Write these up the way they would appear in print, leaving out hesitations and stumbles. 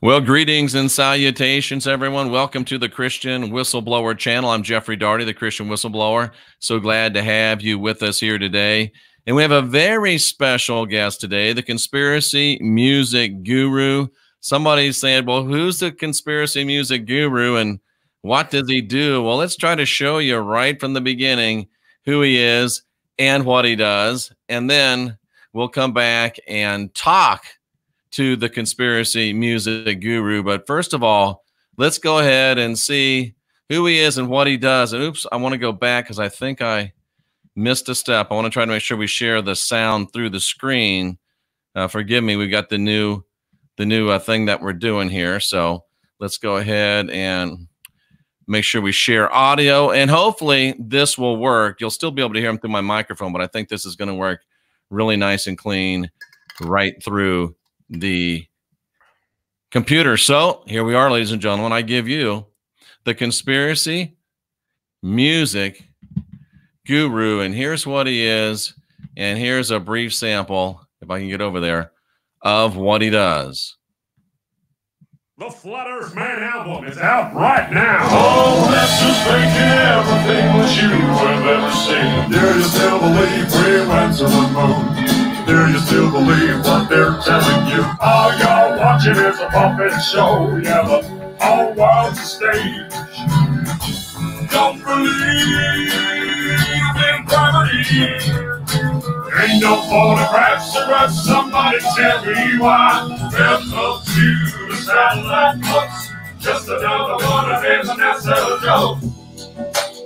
Well, greetings and salutations, everyone. Welcome to the Christian Whistleblower channel. I'm Jeffrey Daugherty, the Christian Whistleblower. So glad to have you with us here today. And we have a very special guest today, the conspiracy music guru. Somebody said, well, who's the conspiracy music guru and what does he do? Well, let's try to show you right from the beginning who he is and what he does. And then we'll come back and talk to the conspiracy music guru. But first of all, let's go ahead and see who he is and what he does. And oops, I want to go back because I think I missed a step. I want to try to make sure we share the sound through the screen. Forgive me, we got the new thing that we're doing here. So let's go ahead and make sure we share audio, and hopefully this will work. You'll still be able to hear him through my microphone, but I think this is going to work really nice and clean right through the computer. So here we are, ladies and gentlemen. I give you the conspiracy music guru, and here's what he is, and here's a brief sample, if I can get over there, of what he does. The Flat Earth Man album is out right now. Oh, that's just thinking everything that you have ever seen. Do you still believe we went to the moon? Do you still believe what they're telling you? All y'all watching is a puppet show. Yeah, the whole world's a stage. Don't believe in gravity. Ain't no photographs or us. Somebody tell me why. Welcome to the satellite books. Just another one of them NASA jokes.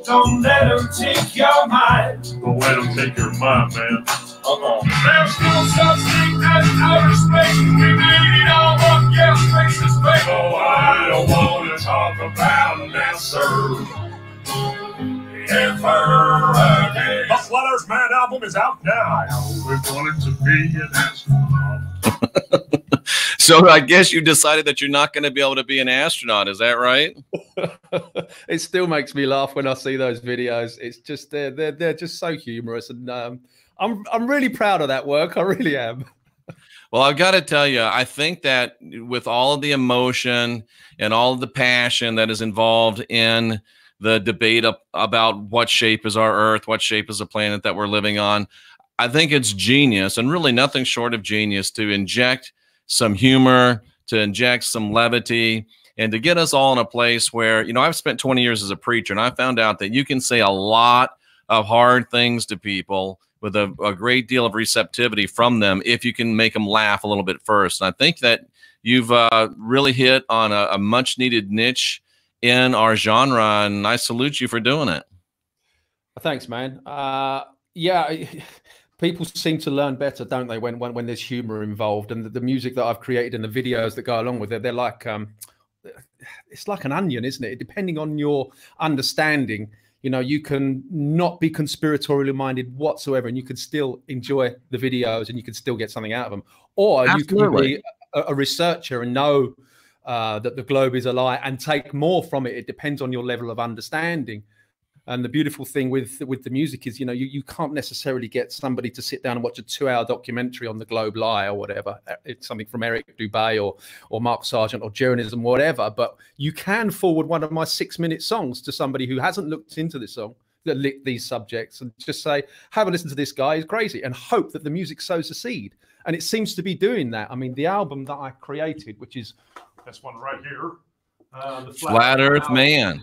Don't let them take your mind. Don't let them take your mind, man. There's no such thing as outer space. We made it all up, yeah, space is fake. Oh, I don't want to talk about NASA ever again. The Flat Earth Man album is out now. I always wanted to be an astronaut. So I guess you decided that you're not going to be able to be an astronaut. Is that right? It still makes me laugh when I see those videos. It's just they're just so humorous, and I'm really proud of that work. I really am. Well, I've got to tell you, I think that with all of the emotion and all of the passion that is involved in the debate about what shape is our Earth, what shape is the planet that we're living on, I think it's genius, and really nothing short of genius, to inject some humor, to inject some levity, and to get us all in a place where, you know, I've spent 20 years as a preacher, and I found out that you can say a lot of hard things to people with a great deal of receptivity from them if you can make them laugh a little bit first. And I think that you've really hit on a much-needed niche in our genre, and I salute you for doing it. Thanks, man. Yeah, people seem to learn better, don't they, when there's humor involved, and the music that I've created and the videos that go along with it, they're like it's like an onion, isn't it? Depending on your understanding, you know, you can not be conspiratorially minded whatsoever, and you can still enjoy the videos and you can still get something out of them. Or Absolutely. You can be a researcher and know that the globe is a lie and take more from it. It depends on your level of understanding. And the beautiful thing with the music is, you know, you can't necessarily get somebody to sit down and watch a 2-hour documentary on the globe lie or whatever. It's something from Eric Dubay or Mark Sargent or journalism, whatever. But you can forward one of my 6-minute songs to somebody who hasn't looked into this song, these subjects, and just say, have a listen to this guy, he's crazy, and hope that the music sows a seed. And it seems to be doing that. I mean, the album that I created, which is this one right here, the Flat Earth Man.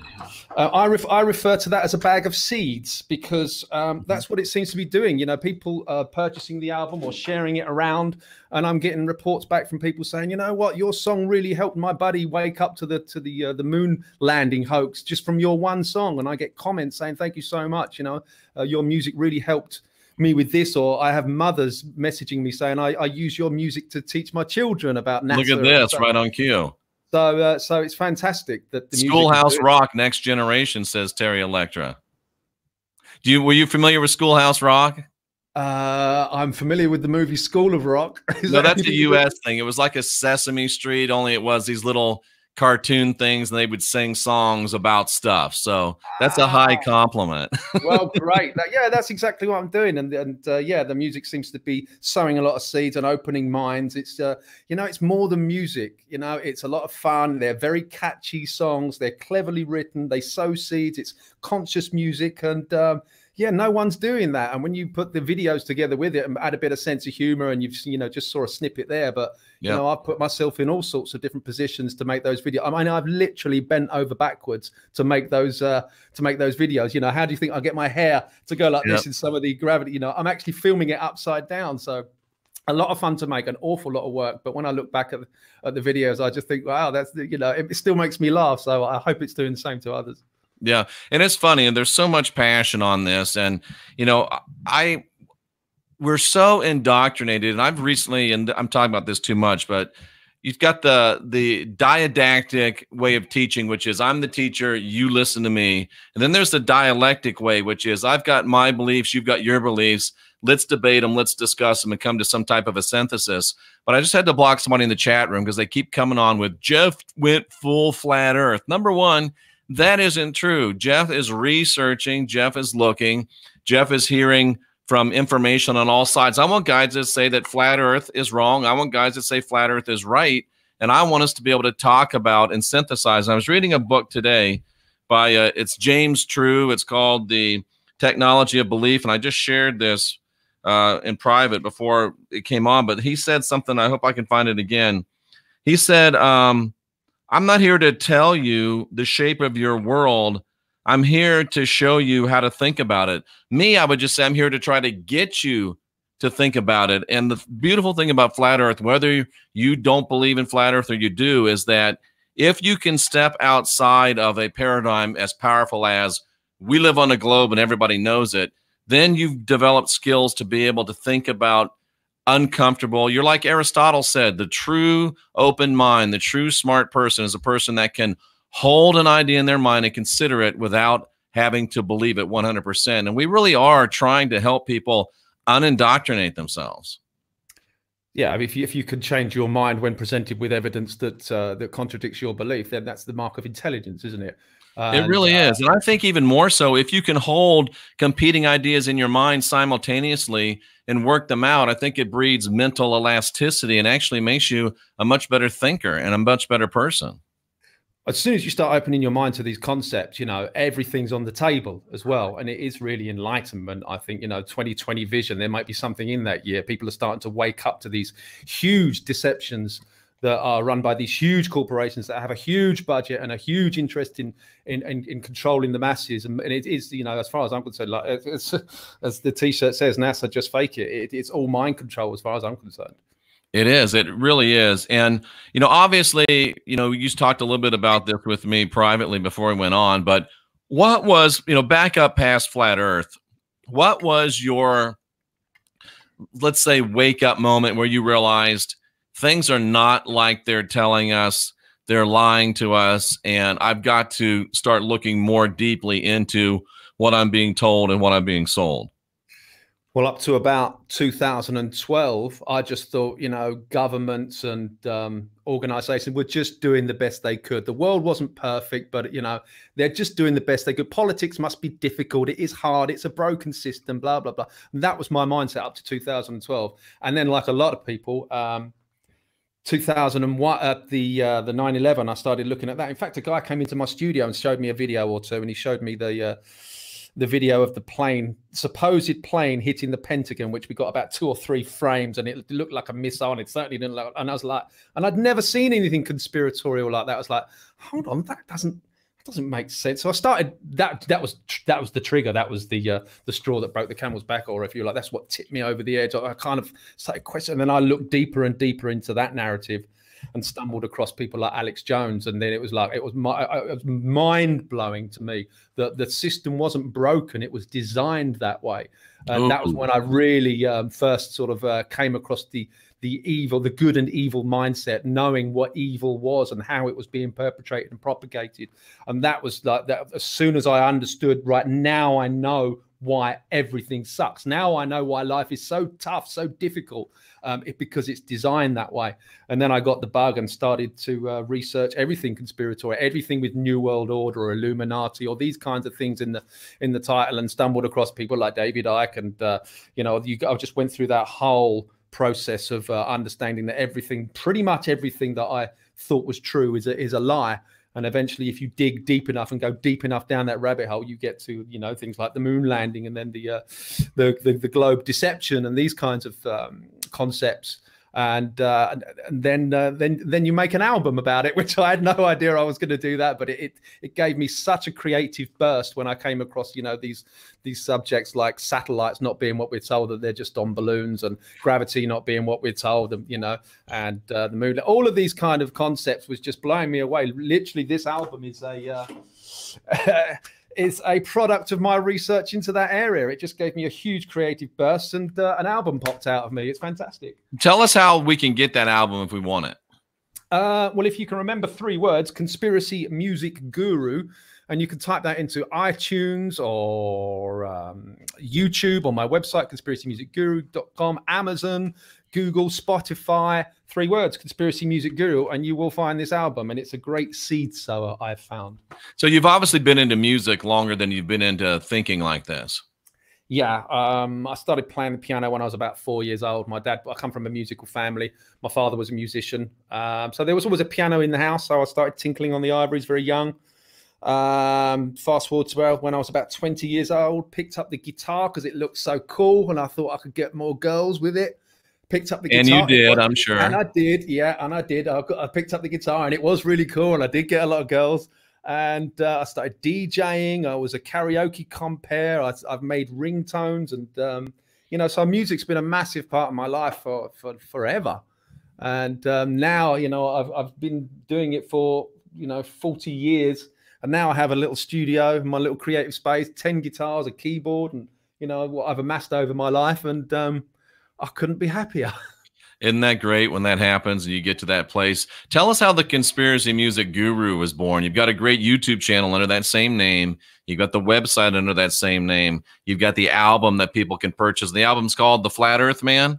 I refer to that as a bag of seeds because that's what it seems to be doing. You know, people are purchasing the album or sharing it around, and I'm getting reports back from people saying, you know what, your song really helped my buddy wake up to the moon landing hoax just from your one song. And I get comments saying, thank you so much. You know, your music really helped me with this. Or I have mothers messaging me saying, I use your music to teach my children about NASA. Look at this, right on cue. So it's fantastic that the Schoolhouse Rock Next Generation, says Terry Electra. Were you familiar with Schoolhouse Rock? I'm familiar with the movie School of Rock. No, that's a U.S. thing. It was like a Sesame Street, only it was these little cartoon things and they would sing songs about stuff. So that's a high compliment. Well, great. Yeah, that's exactly what I'm doing. And yeah, the music seems to be sowing a lot of seeds and opening minds. It's, you know, it's more than music. You know, it's a lot of fun. They're very catchy songs. They're cleverly written. They sow seeds. It's conscious music. And yeah, no one's doing that. And when you put the videos together with it and add a bit of sense of humor, and you've, you know, just saw a snippet there, but you know, I've put myself in all sorts of different positions to make those videos. I mean, I've literally bent over backwards to make those videos. You know, how do you think I get my hair to go like this in some of the gravity? You know, I'm actually filming it upside down. So a lot of fun to make, an awful lot of work. But when I look back at the videos, I just think, wow, that's, you know, it still makes me laugh. So I hope it's doing the same to others. Yeah. And it's funny. And there's so much passion on this. And, you know, we're so indoctrinated. And I've recently, and I'm talking about this too much, but you've got the didactic way of teaching, which is I'm the teacher, you listen to me. And then there's the dialectic way, which is I've got my beliefs, you've got your beliefs. Let's debate them. Let's discuss them and come to some type of a synthesis. But I just had to block somebody in the chat room because they keep coming on with Jeff went full flat earth. Number one, that isn't true. Jeff is researching. Jeff is looking. Jeff is hearing from information on all sides. I want guys that say that flat earth is wrong. I want guys that say flat earth is right. And I want us to be able to talk about and synthesize. I was reading a book today by, it's James True. It's called The Technology of Belief. And I just shared this in private before it came on, but he said something. I hope I can find it again. He said, I'm not here to tell you the shape of your world. I'm here to show you how to think about it. Me, I would just say I'm here to try to get you to think about it. And the beautiful thing about flat earth, whether you don't believe in flat earth or you do, is that if you can step outside of a paradigm as powerful as we live on a globe and everybody knows it, then you've developed skills to be able to think about uncomfortable. You're like Aristotle said, the true open mind, the true smart person is a person that can hold an idea in their mind and consider it without having to believe it 100%. And we really are trying to help people unindoctrinate themselves. Yeah, I mean, if you can change your mind when presented with evidence that that contradicts your belief, then that's the mark of intelligence, isn't it? It really is. And I think even more so, if you can hold competing ideas in your mind simultaneously and work them out, I think it breeds mental elasticity and actually makes you a much better thinker and a much better person. As soon as you start opening your mind to these concepts, you know, everything's on the table as well. And it is really enlightenment. I think, you know, 2020 vision, there might be something in that year. People are starting to wake up to these huge deceptions that are run by these huge corporations that have a huge budget and a huge interest in controlling the masses. And it is, you know, as far as I'm concerned, like as the T-shirt says, NASA just fake it. It's all mind control as far as I'm concerned. It is. It really is. And, you know, obviously, you know, you talked a little bit about this with me privately before we went on, but what was, you know, back up past flat earth, what was your, let's say, wake up moment where you realized things are not like they're telling us, they're lying to us, and I've got to start looking more deeply into what I'm being told and what I'm being sold? Well, up to about 2012, I just thought, you know, governments and organizations were just doing the best they could. The world wasn't perfect, but, you know, they're just doing the best they could. Politics must be difficult. It is hard. It's a broken system, blah, blah, blah. And that was my mindset up to 2012. And then, like a lot of people, 2001 at the 9/11, I started looking at that. In fact, a guy came into my studio and showed me a video or two, and he showed me the video of the plane, supposed plane hitting the Pentagon, which we got about 2 or 3 frames, and it looked like a missile, and it certainly didn't look. And I was like, and I'd never seen anything conspiratorial like that. I was like, hold on, that doesn't make sense. So I started that was the trigger. That was the straw that broke the camel's back, or if you like, that's what tipped me over the edge. I kind of started questioning, and then I looked deeper and deeper into that narrative and stumbled across people like Alex Jones. And then it was like, it was mind blowing to me that the system wasn't broken. It was designed that way. And that was when I really first sort of came across the evil, the good and evil mindset, knowing what evil was and how it was being perpetrated and propagated. And that was like that. As soon as I understood, right now I know why everything sucks. Now I know why life is so tough, so difficult, because it's designed that way. And then I got the bug and started to research everything conspiratorial, everything with New World Order or Illuminati or these kinds of things in the title, and stumbled across people like David Icke. And I just went through that whole process of understanding that pretty much everything that I thought was true is a lie. And eventually, if you dig deep enough and go deep enough down that rabbit hole, you get to, things like the moon landing, and then the globe deception and these kinds of concepts. And then you make an album about it, which I had no idea I was going to do that, but it gave me such a creative burst when I came across these subjects like satellites not being what we're told, that they're just on balloons, and gravity not being what we're told, and the moon. All of these kind of concepts was just blowing me away. Literally, this album is is a product of my research into that area. It just gave me a huge creative burst, and an album popped out of me. It's fantastic. Tell us how we can get that album if we want it. Well, if you can remember 3 words, Conspiracy Music Guru, and you can type that into iTunes or YouTube, on my website, conspiracymusicguru.com, Amazon, Google, Spotify, 3 words, Conspiracy Music Guru, and you will find this album. And it's a great seed sower, I've found. So you've obviously been into music longer than you've been into thinking like this. Yeah, I started playing the piano when I was about 4 years old. I come from a musical family. My father was a musician. So there was always a piano in the house. So I started tinkling on the ivories very young. Fast forward to when I was about 20 years old, picked up the guitar because it looked so cool, and I thought I could get more girls with it. Picked up the guitar. And you did, I'm sure. And I did, yeah, and I did. I picked up the guitar, and it was really cool, and I did get a lot of girls. And I started DJing. I was a karaoke compere. I've made ringtones, and so music's been a massive part of my life for forever. And now, I've been doing it for 40 years, and now I have a little studio, my little creative space, 10 guitars, a keyboard, and what I've amassed over my life, and I couldn't be happier. Isn't that great when that happens and you get to that place? Tell us how the Conspiracy Music Guru was born. You've got a great YouTube channel under that same name. You've got the website under that same name. You've got the album that people can purchase. The album's called The Flat Earth Man?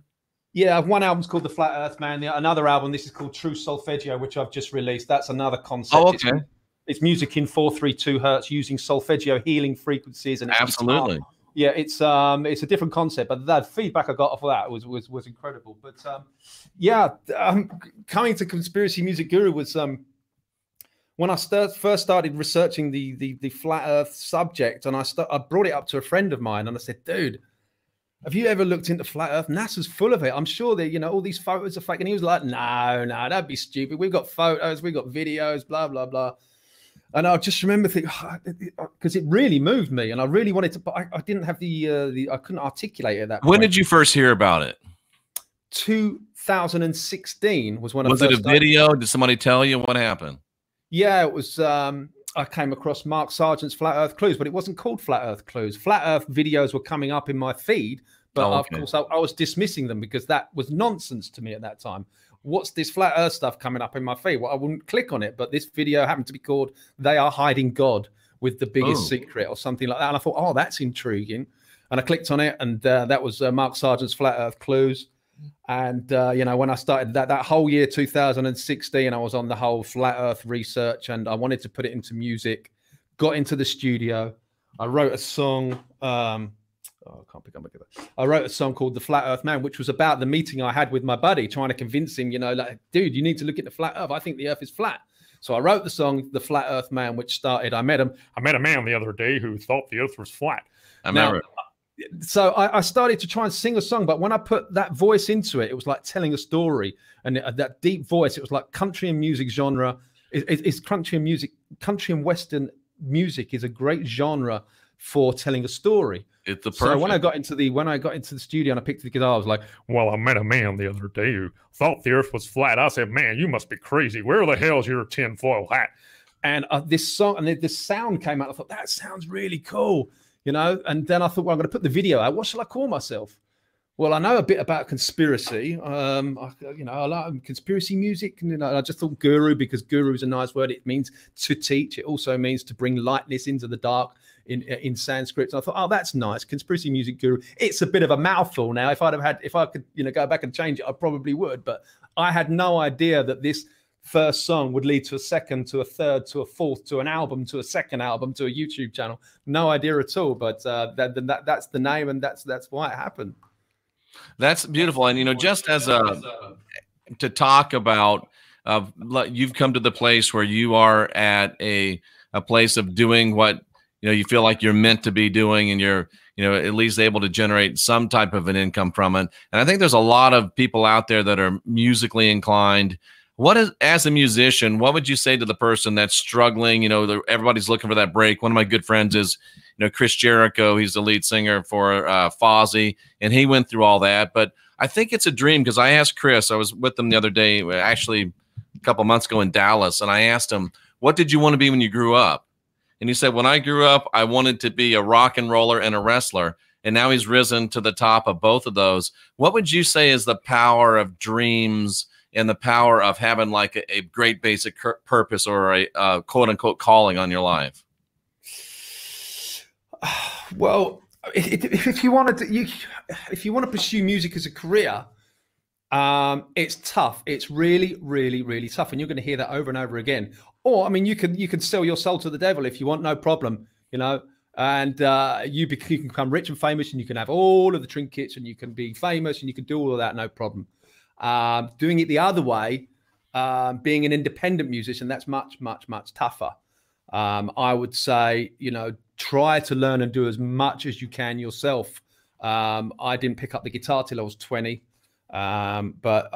Yeah, one album's called The Flat Earth Man. Another album, this is called True Solfeggio, which I've just released. That's another concept. Oh, okay. It's music in 432 hertz using solfeggio healing frequencies. And absolutely. Guitar. Yeah, it's a different concept, but the feedback I got off of that was incredible. But coming to Conspiracy Music Guru was when I first started researching the flat Earth subject, and I brought it up to a friend of mine, and I said, "Dude, have you ever looked into flat Earth? NASA's full of it. I'm sure that all these photos are fake." And he was like, "No, that'd be stupid. We've got photos, we've got videos, blah blah blah." And I just remember thinking, because it really moved me, and I really wanted to, but I didn't have I couldn't articulate it at that point. When did you first hear about it? 2016 was when was I it a video? Did somebody tell you what happened? Yeah, it was. I came across Mark Sargent's Flat Earth Clues, but it wasn't called Flat Earth Clues. Flat Earth videos were coming up in my feed, but of course I was dismissing them because that was nonsense to me at that time. What's this flat Earth stuff coming up in my feed? Well, I wouldn't click on it, but this video happened to be called "They Are Hiding God with the Biggest Secret" or something like that. And I thought, oh, that's intriguing. And I clicked on it, and that was Mark Sargent's Flat Earth Clues. And, when I started that whole year, 2016, I was on the whole flat Earth research, and I wanted to put it into music, got into the studio. I wrote a song. I can't pick up my guitar. I wrote a song called The Flat Earth Man, which was about the meeting I had with my buddy, trying to convince him, like, dude, you need to look at the flat Earth. I think the Earth is flat. So I wrote the song, The Flat Earth Man, which started, I met a man the other day who thought the Earth was flat. I remember. So I started to try and sing a song, but when I put that voice into it, it was like telling a story. And that deep voice, it was like country and music genre. It's country and music. Country and Western music is a great genre for telling a story. It's the perfect. So when I got into the studio and I picked the guitar, I was like, well, I met a man the other day who thought the Earth was flat. I said, man, you must be crazy. Where the hell's your tinfoil hat? And this song and this sound came out. I thought, that sounds really cool, And then I thought, well, I'm going to put the video out. What shall I call myself? Well, I know a bit about conspiracy. I like conspiracy music. And, I just thought guru, because guru is a nice word. It means to teach. It also means to bring lightness into the dark in Sanskrit. And I thought, oh, that's nice. Conspiracy music guru. It's a bit of a mouthful now. If I could, go back and change it, I probably would. But I had no idea that this first song would lead to a second, to a third, to a fourth, to an album, to a second album, to a YouTube channel. No idea at all. But that's the name, and that's why it happened. That's beautiful. And, just as to talk about, you've come to the place where you are at a place of doing what, you feel like you're meant to be doing, and you're, at least able to generate some type of an income from it. And I think there's a lot of people out there that are musically inclined. As a musician, what would you say to the person that's struggling? Everybody's looking for that break. One of my good friends is, Chris Jericho. He's the lead singer for Fozzy, and he went through all that. But I think it's a dream, because I asked Chris, I was with him the other day, actually a couple months ago in Dallas, and I asked him, what did you want to be when you grew up? And he said, when I grew up, I wanted to be a rock and roller and a wrestler. And now he's risen to the top of both of those. What would you say is the power of dreams and the power of having like a great basic purpose, or a quote unquote calling on your life? Well, if you want to pursue music as a career, it's tough. It's really, really, really tough, and you're going to hear that over and over again. Or, you can sell your soul to the devil if you want, no problem, and you can become rich and famous, and you can have all of the trinkets, and you can be famous, and you can do all of that, no problem. Doing it the other way, being an independent musician, that's much, much, much tougher. I would say, try to learn and do as much as you can yourself. I didn't pick up the guitar till I was 20. But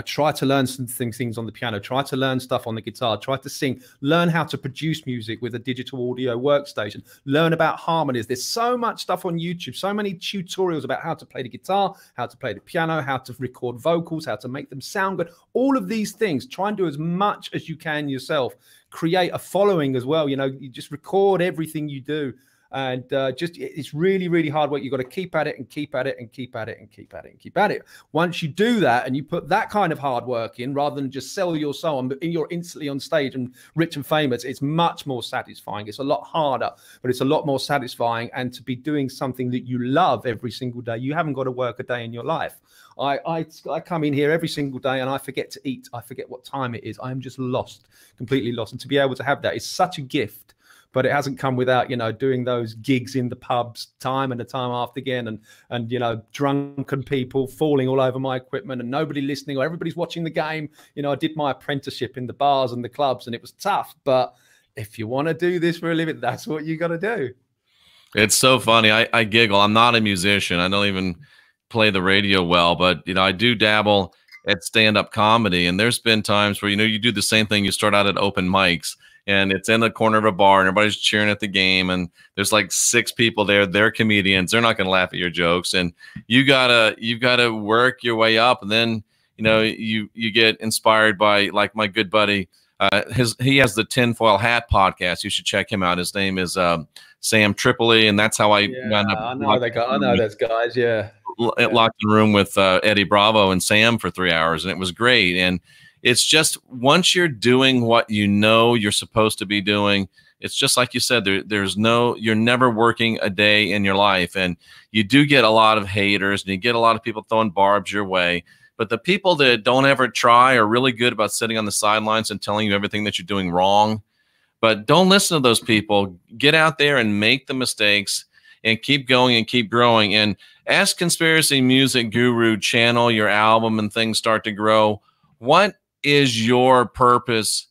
try to learn some things on the piano, try to learn stuff on the guitar, try to sing, learn how to produce music with a digital audio workstation, learn about harmonies. There's so much stuff on YouTube, so many tutorials about how to play the guitar, how to play the piano, how to record vocals, how to make them sound good. All of these things, try and do as much as you can yourself. Create a following as well. You just record everything you do. And it's really, really hard work. You've got to keep at it and keep at it and keep at it and keep at it and keep at it. Once you do that and you put that kind of hard work in, rather than just sell your soul and you're instantly on stage and rich and famous, it's much more satisfying. It's a lot harder, but it's a lot more satisfying. And to be doing something that you love every single day, you haven't got to work a day in your life. I come in here every single day and I forget to eat. I forget what time it is. I am just lost, completely lost. And to be able to have that is such a gift. But it hasn't come without, doing those gigs in the pubs time and time after again, and drunken people falling all over my equipment and nobody listening, or everybody's watching the game. I did my apprenticeship in the bars and the clubs, and it was tough. But if you want to do this for a living, that's what you got to do. It's so funny. I giggle. I'm not a musician. I don't even play the radio well, but I do dabble at stand-up comedy. And there's been times where you do the same thing. You start out at open mics, and it's in the corner of a bar, and everybody's cheering at the game, and there's like 6 people there. They're comedians. They're not going to laugh at your jokes, and you've got to work your way up. And then you get inspired by, like, my good buddy. He has the Tinfoil Hat podcast. You should check him out. His name is Sam Tripoli, and that's how I wound up. I know those guys. Yeah, locked in a room with Eddie Bravo and Sam for 3 hours, and it was great. And it's just, once you're doing what you're supposed to be doing, it's just like you said, you're never working a day in your life. And you do get a lot of haters, and you get a lot of people throwing barbs your way. But the people that don't ever try are really good about sitting on the sidelines and telling you everything that you're doing wrong. But don't listen to those people. Get out there and make the mistakes and keep going and keep growing. And as Conspiracy Music Guru channel, your album, and things start to grow, what is your purpose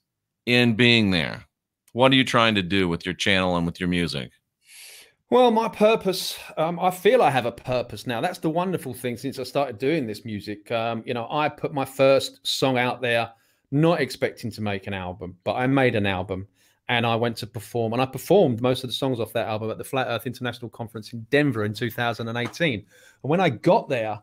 in being there? What are you trying to do with your channel and with your music? Well, my purpose, I feel I have a purpose now. That's the wonderful thing since I started doing this music. I put my first song out there, not expecting to make an album, but I made an album, and I went to perform, and I performed most of the songs off that album at the Flat Earth International Conference in Denver in 2018. And when I got there,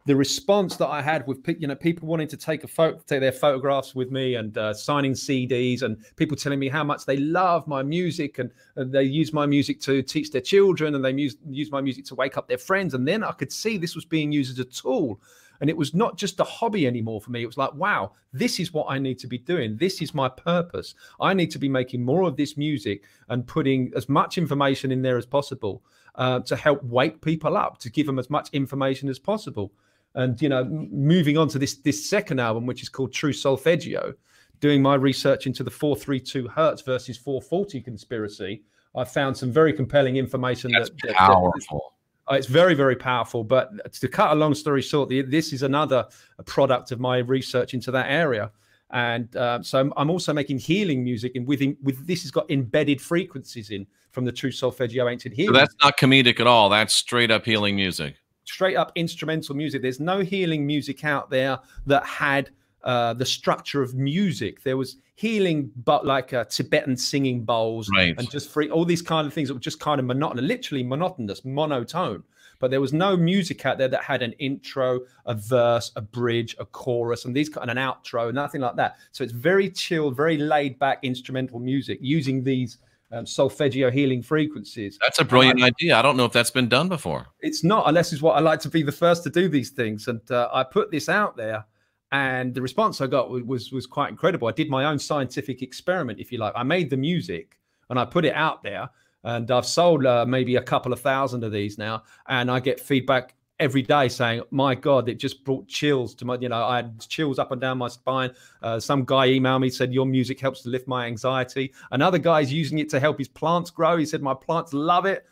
the response that I had with people wanting to take their photographs with me, and signing CDs, and people telling me how much they love my music, and they use my music to teach their children, and they use my music to wake up their friends. And then I could see this was being used as a tool, and it was not just a hobby anymore for me. It was like, wow, this is what I need to be doing. This is my purpose. I need to be making more of this music and putting as much information in there as possible to help wake people up, to give them as much information as possible. And, moving on to this second album, which is called True Solfeggio, doing my research into the 432 hertz versus 440 conspiracy, I found some very compelling information. That's powerful. It's very, very powerful. But to cut a long story short, this is another product of my research into that area. And so I'm also making healing music, and with this has got embedded frequencies in from the True Solfeggio Ancient Healing. So that's not comedic at all. That's straight up healing music. Straight up instrumental music. There's no healing music out there that had the structure of music. There was healing, but like Tibetan singing bowls, right, and just all these kind of things that were just kind of monotonous, literally monotonous, monotone. But there was no music out there that had an intro, a verse, a bridge, a chorus, and and an outro, nothing like that. So it's very chilled, very laid back instrumental music using these solfeggio healing frequencies. That's a brilliant idea. I don't know if that's been done before. It's not, unless it's what I like to be the first to do these things. And I put this out there, and the response I got was quite incredible. I did my own scientific experiment, if you like. I made the music and I put it out there, and I've sold maybe a couple of thousand of these now, and I get feedback every day saying, my God, it just brought chills to my, I had chills up and down my spine. Some guy emailed me, said, your music helps to lift my anxiety. Another guy's using it to help his plants grow. He said, my plants love it.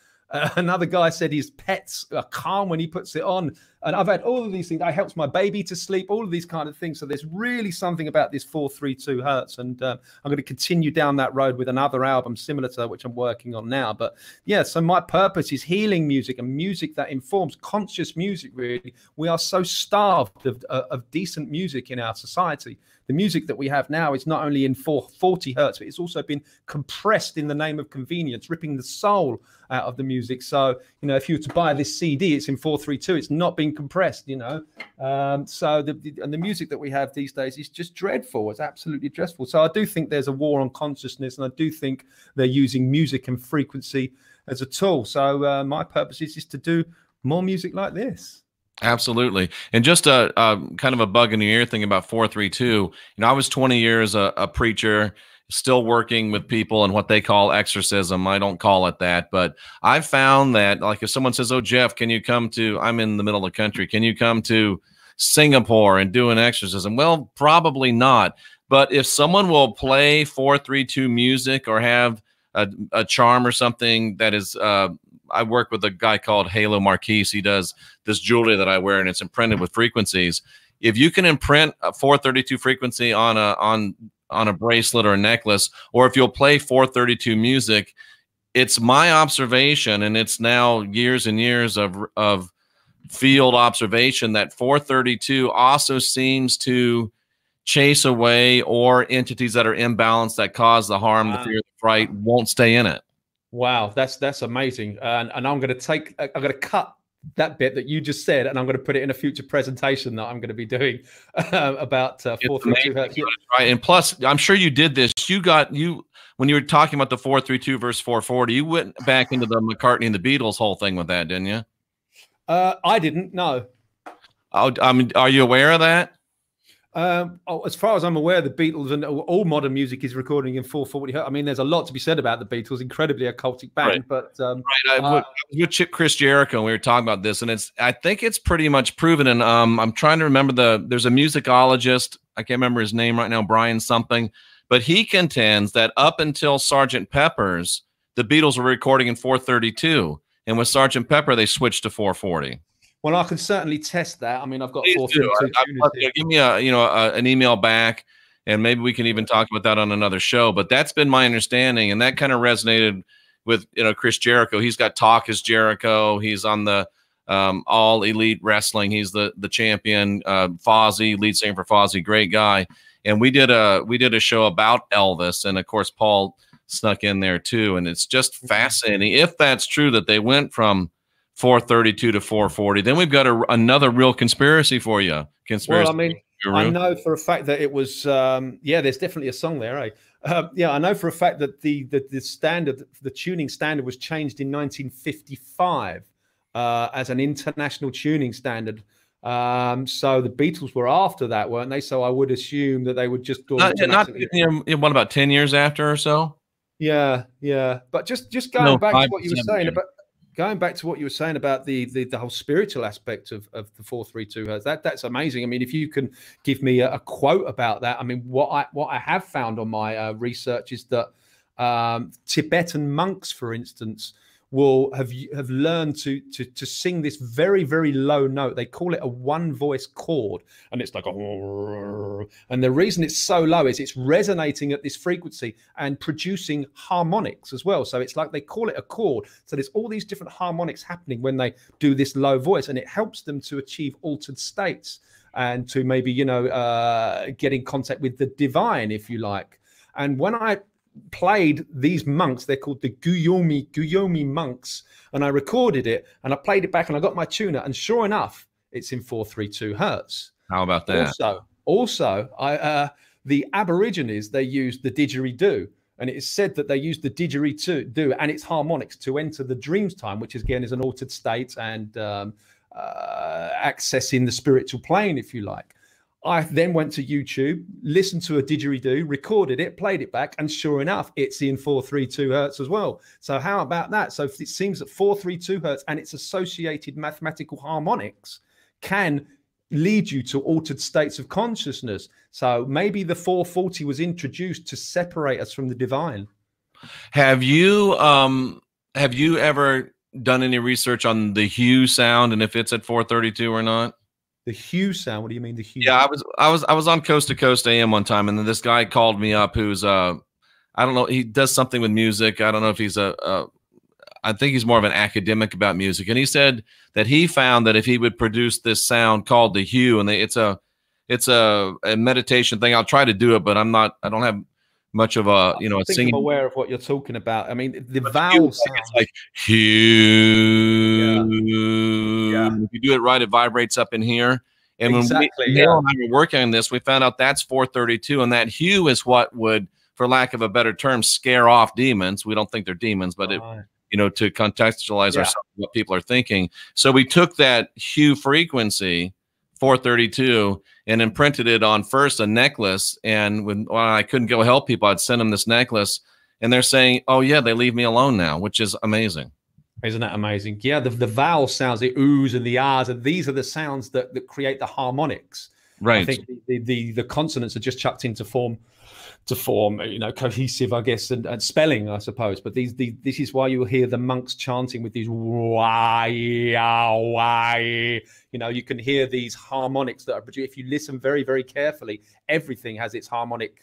Another guy said his pets are calm when he puts it on. And I've had all of these things. It helps my baby to sleep, all of these kind of things. So there's really something about this 432 hertz. And I'm going to continue down that road with another album similar to that, which I'm working on now. But yeah, so my purpose is healing music, and music that informs, conscious music, really. We are so starved of decent music in our society. The music that we have now is not only in 440 hertz, but it's also been compressed in the name of convenience, ripping the soul out of the music. So, if you were to buy this CD, it's in 432. It's not being compressed, So the music that we have these days is just dreadful. It's absolutely dreadful. So I do think there's a war on consciousness, and I do think they're using music and frequency as a tool. So my purpose is just to do more music like this. Absolutely. And just a kind of a bug in the ear thing about 432. I was 20 years a preacher, still working with people and what they call exorcism. I don't call it that, but I've found that, like, if someone says, oh, Jeff, can you come to, I'm in the middle of the country, can you come to Singapore and do an exorcism? Well, probably not. But if someone will play 432 music or have a charm or something that is, I work with a guy called Halo Marquise. He does this jewelry that I wear, and it's imprinted with frequencies. If you can imprint a 432 frequency on a bracelet or a necklace, or if you'll play 432 music, it's my observation, and it's now years and years of field observation, that 432 also seems to chase away or entities that are imbalanced, that cause the harm, the fear, the fright, won't stay in it. Wow, that's amazing. And I'm going to cut that bit that you just said, and I'm going to put it in a future presentation that I'm going to be doing about 432 hertz. Right. And plus, I'm sure you did this. When you were talking about the 432 versus 440, you went back into the McCartney and the Beatles whole thing with that, didn't you? I didn't, no. I mean, are you aware of that? As far as I'm aware, the Beatles and all modern music is recording in 440 hertz. I mean, there's a lot to be said about the Beatles, incredibly occultic band. Right. But I was with Chris Jericho, and we were talking about this, and I think it's pretty much proven. And I'm trying to remember there's a musicologist, I can't remember his name right now, Brian something, but he contends that up until Sgt. Pepper's, the Beatles were recording in 432, and with Sgt. Pepper they switched to 440. Well, I can certainly test that. I mean, I've got 432. Give me an email back, and maybe we can even talk about that on another show. But that's been my understanding, and that kind of resonated with Chris Jericho. He's got Talk is Jericho. He's on the All Elite Wrestling. He's the champion. Fozzy, lead singer for Fozzy, great guy. And we did a show about Elvis, and of course Paul snuck in there too. And it's just fascinating, if that's true, that they went from 432 to 440. Then we've got another real conspiracy for you. Conspiracy. Well, I mean, guru. I know for a fact that it was, yeah, there's definitely a song there, eh? Yeah, I know for a fact that the standard, the tuning standard was changed in 1955 as an international tuning standard. So the Beatles were after that, weren't they? So I would assume that they would just go not what, about 10 years after or so? Yeah, yeah. But just going back to what you were saying about the whole spiritual aspect of the 432 hertz, that's amazing. I mean, if you can give me a quote about that, I mean, what I have found on my research is that Tibetan monks, for instance, will have learned to sing this very, very low note. They call it a one voice chord, and it's like and the reason it's so low is it's resonating at this frequency and producing harmonics as well. So it's like they call it a chord. So there's all these different harmonics happening when they do this low voice, and it helps them to achieve altered states and to maybe, you know, get in contact with the divine, if you like. And when I played these monks, they're called the Guyomi monks, and I recorded it and I played it back and I got my tuner, and sure enough, it's in 432 hertz. How about that? Also, the Aborigines, they used the didgeridoo, and it is said that they used the didgeridoo and its harmonics to enter the dreams time, which again is an altered state and accessing the spiritual plane, if you like. I then went to YouTube, listened to a didgeridoo, recorded it, played it back, and sure enough, it's in 432 hertz as well. So how about that? So it seems that 432 hertz and its associated mathematical harmonics can lead you to altered states of consciousness. So maybe the 440 was introduced to separate us from the divine. Have you ever done any research on the hue sound and if it's at 432 or not? The hue sound? What do you mean the hue? Yeah, I was on Coast to Coast AM one time, and then this guy called me up who's I don't know, he does something with music. I don't know if he's I think he's more of an academic about music, and he said that he found that if he would produce this sound called the hue, and it's a meditation thing. I'll try to do it, but I don't have much of a, you know, I think singing. I'm aware of what you're talking about. I mean, the vowel sound. It's like hue. Yeah. If you do it right, it vibrates up in here. And exactly, when Neil and I were working on this, we found out that's 432, and that hue is what would, for lack of a better term, scare off demons. We don't think they're demons, but it, you know, to contextualize ourselves, what people are thinking. So we took that hue frequency, 432, and imprinted it on first a necklace. And when I couldn't go help people, I'd send them this necklace, and they're saying, "Oh yeah, they leave me alone now," which is amazing. Isn't that amazing? Yeah, the vowel sounds, the oohs and the ahs, and these are the sounds that create the harmonics. Right. I think the consonants are just chucked in to form, you know, cohesive, I guess, and spelling, I suppose. But this is why you will hear the monks chanting with these wah, ya, wah. You know, you can hear these harmonics that are produced. If you listen very, very carefully, everything has its harmonic.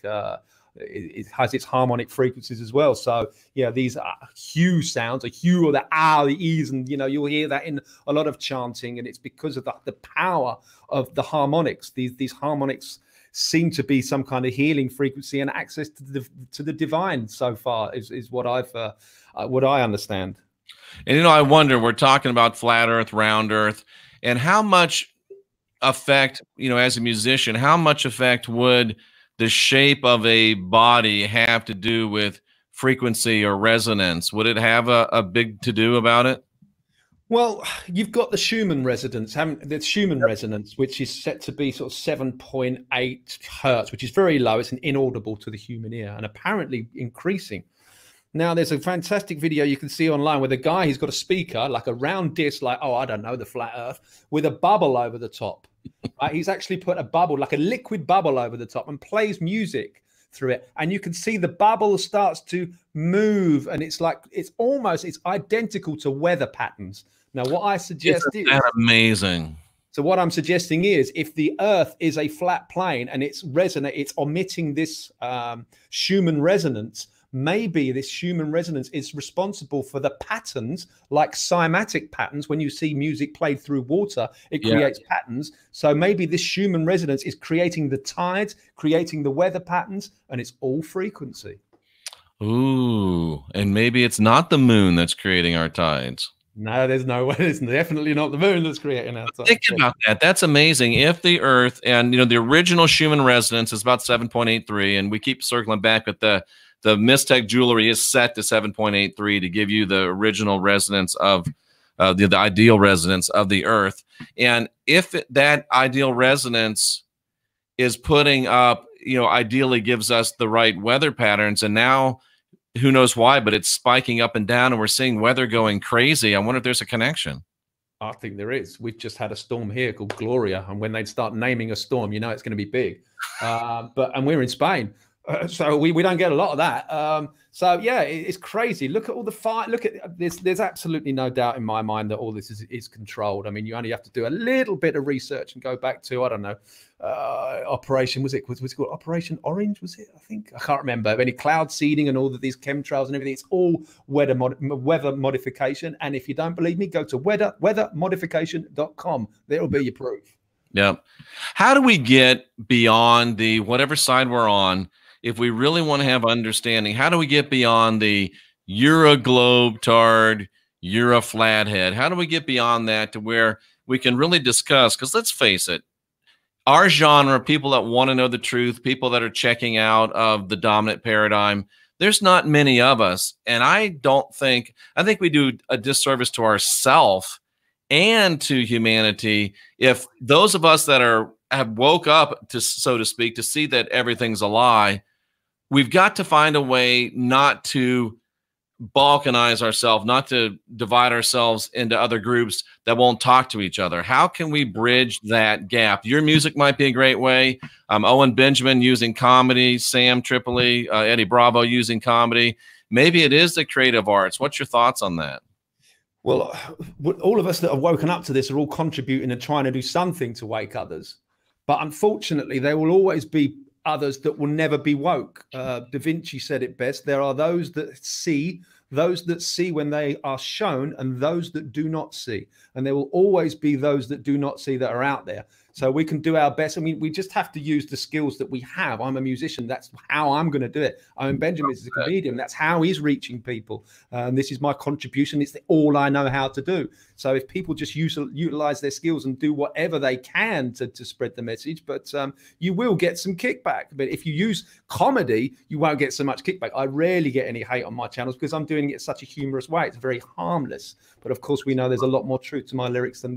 It has its harmonic frequencies as well. So yeah, these are hue sounds, a hue or the ah, the e's, and you know, you'll hear that in a lot of chanting, and it's because of the power of the harmonics. These harmonics seem to be some kind of healing frequency and access to the divine. So far, is what I understand. And you know, I wonder, we're talking about flat Earth, round Earth, and how much effect, you know, as a musician, how much effect would the shape of a body have to do with frequency or resonance? Would it have a big to-do about it? Well, you've got the Schumann resonance, the Schumann resonance, which is set to be sort of 7.8 hertz, which is very low. It's an inaudible to the human ear, and apparently increasing. Now, there's a fantastic video you can see online where the guy, he's got a speaker, like a round disc, like, oh, I don't know, the flat Earth, with a bubble over the top. Right? He's actually put a bubble, like a liquid bubble over the top, and plays music through it. And you can see the bubble starts to move, and it's like, it's identical to weather patterns. Now, what I suggest is amazing. So what I'm suggesting is, if the Earth is a flat plane and it's emitting this Schumann resonance, maybe this Schumann resonance is responsible for the patterns, like cymatic patterns. When you see music played through water, it creates patterns. So maybe this Schumann resonance is creating the tides, creating the weather patterns, and it's all frequency. Ooh, and maybe it's not the moon that's creating our tides. No, there's no way. It's definitely not the moon that's creating our time. Think about that. That's amazing. If the Earth and the original Schumann resonance is about 7.83, and we keep circling back, but the Mystech jewelry is set to 7.83 to give you the original resonance of the ideal resonance of the Earth. And if that ideal resonance is putting up, ideally gives us the right weather patterns, and now who knows why, but it's spiking up and down, and we're seeing weather going crazy. I wonder if there's a connection. I think there is. We've just had a storm here called Gloria, and when they start naming a storm, it's going to be big. And we're in Spain, so we don't get a lot of that. So yeah, it's crazy. Look at all the fire. Look at this. There's absolutely no doubt in my mind that all this is controlled. I mean, you only have to do a little bit of research and go back to, I don't know, Operation, was it called Operation Orange? Was it? I think, I can't remember. Any cloud seeding and all of these chemtrails and everything. It's all weather modification. And if you don't believe me, go to weathermodification.com. There'll be your proof. Yeah. How do we get beyond the whatever side we're on? If we really want to have understanding, how do we get beyond the you're a globe-tard, you're a flathead? How do we get beyond that to where we can really discuss? Because let's face it, our genre, people that want to know the truth, people that are checking out of the dominant paradigm, there's not many of us. And I think we do a disservice to ourselves and to humanity if those of us that have woke up to, so to speak, to see that everything's a lie. We've got to find a way not to balkanize ourselves, not to divide ourselves into other groups that won't talk to each other. How can we bridge that gap? Your music might be a great way. Owen Benjamin using comedy, Sam Tripoli, Eddie Bravo using comedy. Maybe it is the creative arts. What's your thoughts on that? Well, all of us that have woken up to this are all contributing and trying to do something to wake others. But unfortunately, there will always be others that will never be woke. Da Vinci said it best. There are those that see when they are shown, and those that do not see. And there will always be those that do not see that are out there. So we can do our best. I mean, we just have to use the skills that we have. I'm a musician. That's how I'm going to do it. Owen Benjamin is a comedian. That's how he's reaching people. And this is my contribution. It's all I know how to do. So if people just utilize their skills and do whatever they can to spread the message, but you will get some kickback. But if you use comedy, you won't get so much kickback. I rarely get any hate on my channels because I'm doing it in such a humorous way. It's very harmless. But of course, we know there's a lot more truth to my lyrics than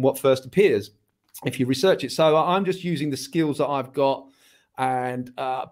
what first appears if you research it. So I'm just using the skills that I've got, and I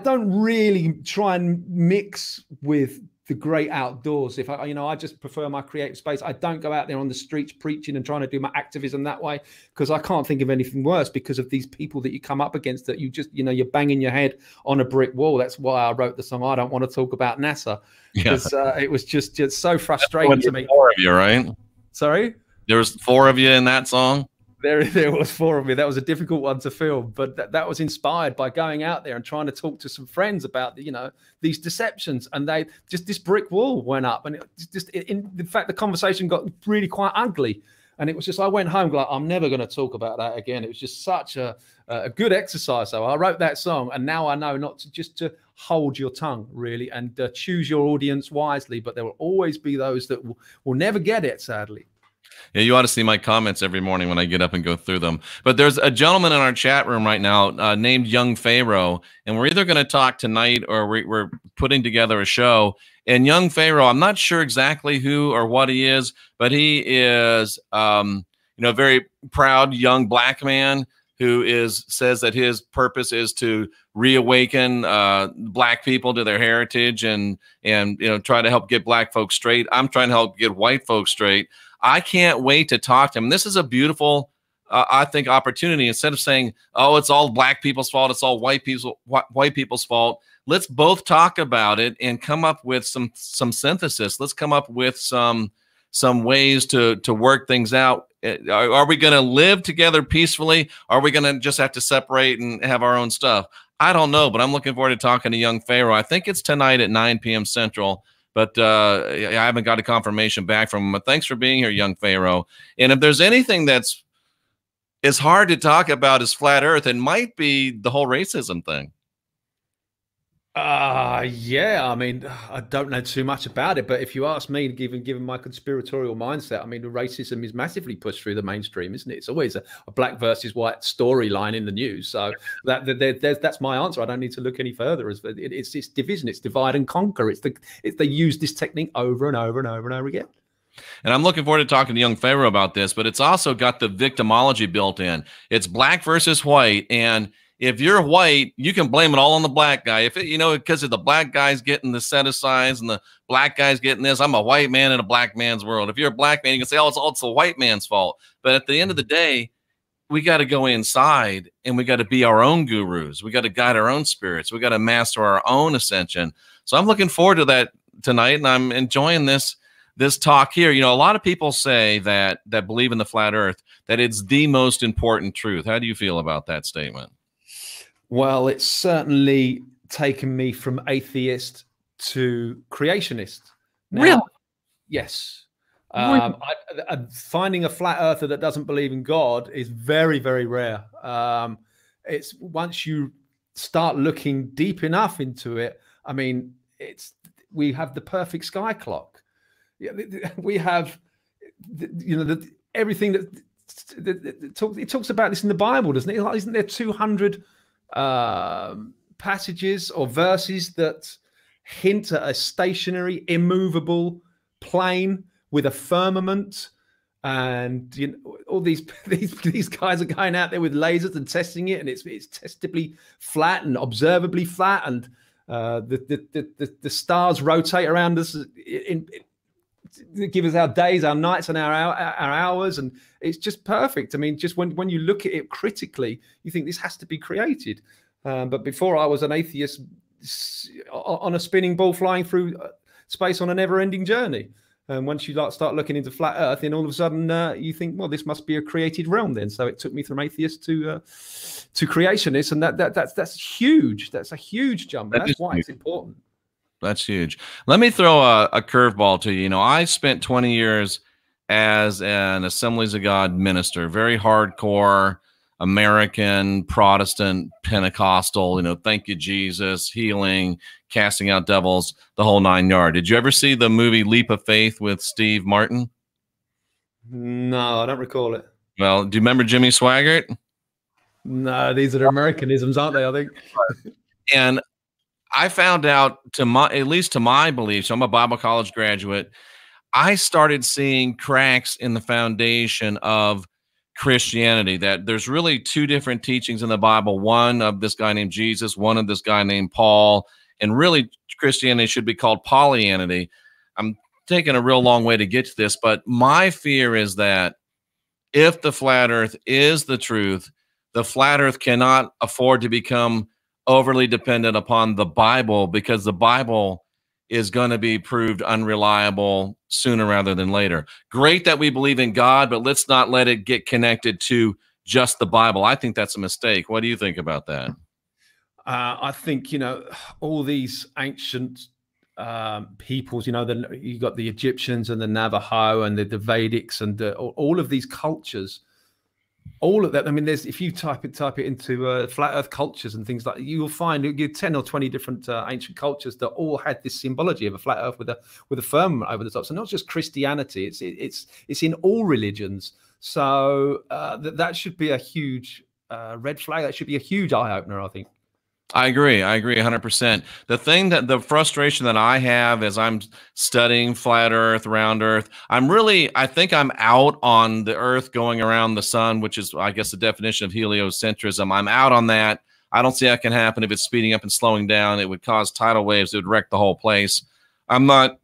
don't really try and mix with the great outdoors. If I just prefer my creative space. I don't go out there on the streets preaching and trying to do my activism that way, because I can't think of anything worse because of these people that you come up against that you just, you're banging your head on a brick wall. That's why I wrote the song I Don't Want to Talk About NASA, because it was just so frustrating to me. 4 of you, right? Sorry? There was 4 of you in that song? There was 4 of me. That was a difficult one to film, but that was inspired by going out there and trying to talk to some friends about these deceptions, and this brick wall went up, and in fact the conversation got really quite ugly, and it was just, I went home like, I'm never going to talk about that again. It was just such a good exercise. So I wrote that song, and now I know not to just to hold your tongue really, and choose your audience wisely, but there will always be those that will never get it, sadly. Yeah, you ought to see my comments every morning when I get up and go through them. But there's a gentleman in our chat room right now named Young Pharaoh, and we're either going to talk tonight or we're putting together a show. And Young Pharaoh, I'm not sure exactly who or what he is, but he is a very proud young black man who says that his purpose is to reawaken black people to their heritage and try to help get black folks straight. I'm trying to help get white folks straight. I can't wait to talk to him. This is a beautiful, I think, opportunity. Instead of saying, "Oh, it's all black people's fault," it's all white people's fault. Let's both talk about it and come up with some synthesis. Let's come up with some ways to work things out. Are we going to live together peacefully? Are we going to just have to separate and have our own stuff? I don't know, but I'm looking forward to talking to Young Pharaoh. I think it's tonight at 9 p.m. Central. But I haven't got a confirmation back from him. But thanks for being here, Young Pharaoh. And if there's anything that's hard to talk about is flat Earth, it might be the whole racism thing. Yeah, I mean, I don't know too much about it, but if you ask me, given my conspiratorial mindset, I mean, the racism is massively pushed through the mainstream, isn't it? It's always a black versus white storyline in the news. So that's my answer. I don't need to look any further. It's division, it's divide and conquer. They use this technique over and over and over and over again. And I'm looking forward to talking to young Pharaoh about this, but it's also got the victimology built in. It's black versus white, and if you're white, you can blame it all on the black guy. If it, because of the black guy's getting the set asides and the black guy's getting this, I'm a white man in a black man's world. If you're a black man, you can say, oh, it's the white man's fault. But at the end of the day, we got to go inside and we got to be our own gurus. We got to guide our own spirits. We got to master our own ascension. So I'm looking forward to that tonight, and I'm enjoying this talk here. A lot of people say that believe in the flat earth, that it's the most important truth. How do you feel about that statement? Well, it's certainly taken me from atheist to creationist. Now, really? Yes. Really? Finding a flat earther that doesn't believe in God is very, very rare. It's once you start looking deep enough into it, I mean, we have the perfect sky clock. We have, everything it talks about this in the Bible, doesn't it? Isn't there 200 passages or verses that hint at a stationary, immovable plane with a firmament? And all these guys are going out there with lasers and testing it, and it's testably flat and observably flat, and the stars rotate around us give us our days, our nights, and our hours, and it's just perfect. I mean, just when you look at it critically, you think this has to be created. But before, I was an atheist on a spinning ball flying through space on a never-ending journey. And once you start looking into flat Earth, then all of a sudden you think, well, this must be a created realm. Then, so it took me from atheist to creationist, and that's huge. That's a huge jump. That's why it's important. That's huge. Let me throw a curveball to you. I spent 20 years as an Assemblies of God minister, very hardcore American Protestant Pentecostal, thank you, Jesus, healing, casting out devils, the whole 9 yards. Did you ever see the movie Leap of Faith with Steve Martin? No, I don't recall it. Well, do you remember Jimmy Swaggart? No, these are Americanisms, aren't they? I think. And I found out, at least to my beliefs, I'm a Bible college graduate, I started seeing cracks in the foundation of Christianity, that there's really two different teachings in the Bible, one of this guy named Jesus, one of this guy named Paul, and really Christianity should be called Pollyanity. I'm taking a real long way to get to this, but my fear is that if the flat earth is the truth, the flat earth cannot afford to become overly dependent upon the Bible, because the Bible is going to be proved unreliable sooner rather than later. Great that we believe in God, but let's not let it get connected to just the Bible. I think that's a mistake. What do you think about that? I think, all these ancient peoples, you got the Egyptians and the Navajo and the Vedics and all of these cultures. All of that. I mean, if you type it into flat Earth cultures and things like that, you'll find 10 or 20 different ancient cultures that all had this symbology of a flat Earth with a firmament over the top. So not just Christianity; it's in all religions. So that should be a huge red flag. That should be a huge eye opener, I think. I agree 100%. The frustration that I have as I'm studying flat earth, round earth, I think I'm out on the earth going around the sun, which is, I guess, the definition of heliocentrism. I'm out on that. I don't see how it can happen if it's speeding up and slowing down. It would cause tidal waves. It would wreck the whole place. I'm not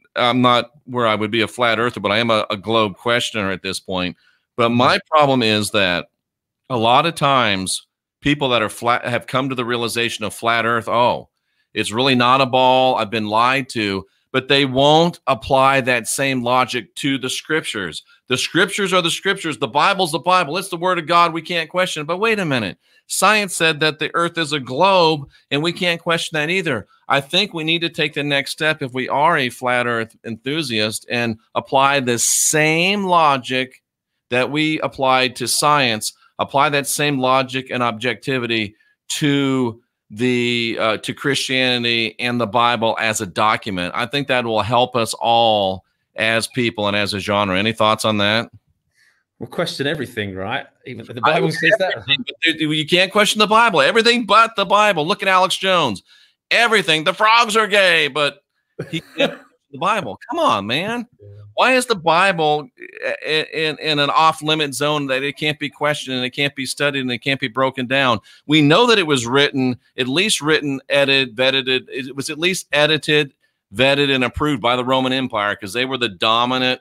where I would be a flat earther, but I am a globe questioner at this point. But my problem is that a lot of times people that are flat have come to the realization of flat earth. Oh, it's really not a ball. I've been lied to, but they won't apply that same logic to the scriptures. The scriptures are the scriptures. The Bible's the Bible. It's the word of God. We can't question it. But wait a minute. Science said that the earth is a globe, and we can't question that either. I think we need to take the next step if we are a flat earth enthusiast and apply the same logic that we applied to science, apply that same logic and objectivity to to Christianity and the Bible as a document. I think that will help us all as people and as a genre. Any thoughts on that? We'll question everything, right? Even the Bible says that. You can't question the Bible. Everything but the Bible. Look at Alex Jones. Everything. The frogs are gay, but he can't question the Bible. Come on, man. Why is the Bible in an off-limit zone that it can't be questioned and it can't be studied and it can't be broken down? We know that it was written, edited, vetted. It was at least edited, vetted, and approved by the Roman Empire because they were the dominant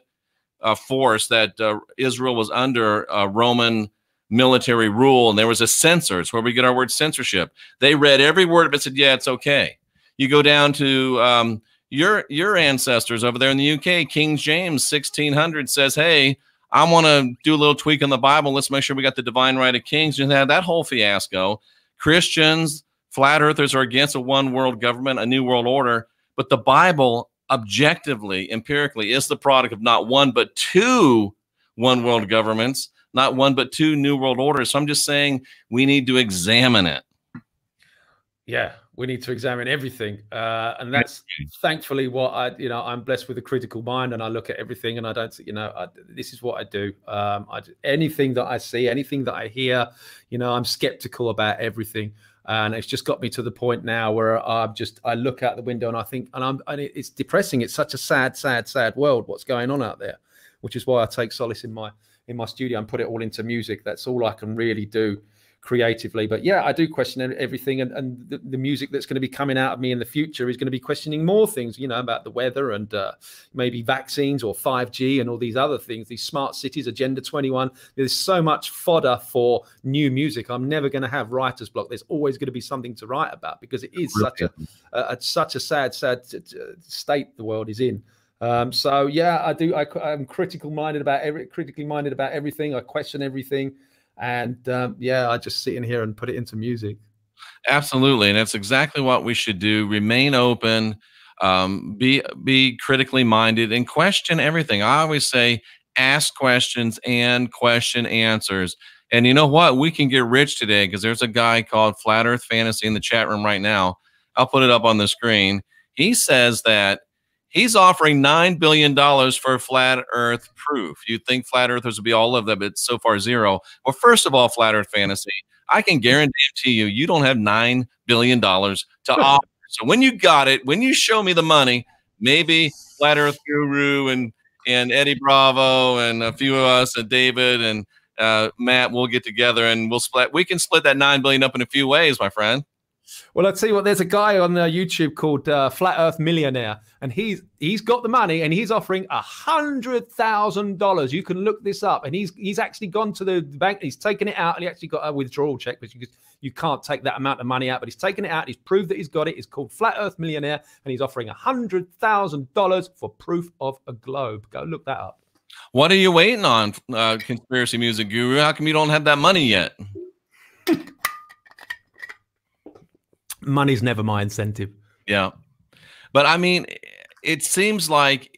force that Israel was under Roman military rule, and there was a censor. It's where we get our word censorship. They read every word of it, said, yeah, it's okay. You go down to your ancestors over there in the UK, King James 1600 says, hey, I want to do a little tweak on the Bible. Let's make sure we got the divine right of kings. And that whole fiasco. Christians, flat earthers are against a one world government, a new world order. But the Bible, objectively, empirically, is the product of not one, but two one world governments, not one, but two new world orders. So I'm just saying we need to examine it. Yeah. We need to examine everything. And that's thankfully what I'm blessed with a critical mind, and I look at everything and I don't, this is what I do. Anything that I see, anything that I hear, I'm skeptical about everything. And it's just got me to the point now where I look out the window and I think, and it's depressing. It's such a sad, sad, sad world, what's going on out there, which is why I take solace in my studio and put it all into music. That's all I can really do creatively. But yeah, I do question everything, and the music that's going to be coming out of me in the future is going to be questioning more things, about the weather and maybe vaccines or 5G and all these other things, these smart cities, Agenda 21. There's so much fodder for new music. I'm never going to have writer's block. There's always going to be something to write about because it is such a sad state the world is in. So yeah, I'm critically minded about everything. I question everything. And yeah, I just sit in here and put it into music. Absolutely. And that's exactly what we should do. Remain open, be critically minded, and question everything. I always say, ask questions and question answers. And you know what? We can get rich today because there's a guy called Flat Earth Fantasy in the chat room right now. I'll put it up on the screen. He says that he's offering $9 billion for flat earth proof. You'd think flat earthers would be all of them, but so far zero. Well, first of all, Flat Earth Fantasy, I can guarantee you don't have $9 billion to offer. So when you got it, when you show me the money, maybe Flat Earth Guru and Eddie Bravo and a few of us and David and Matt will get together and we can split that $9 billion up in a few ways, my friend. Well, I'll tell you what, there's a guy on YouTube called Flat Earth Millionaire, and he's got the money and he's offering $100,000. You can look this up, and he's actually gone to the bank. He's taken it out, and he actually got a withdrawal check because you can't take that amount of money out, but he's taken it out. He's proved that he's got it. It's called Flat Earth Millionaire, and he's offering $100,000 for proof of a globe. Go look that up. What are you waiting on, Conspiracy Music Guru? How come you don't have that money yet? Money's never my incentive. Yeah. But I mean, it seems like,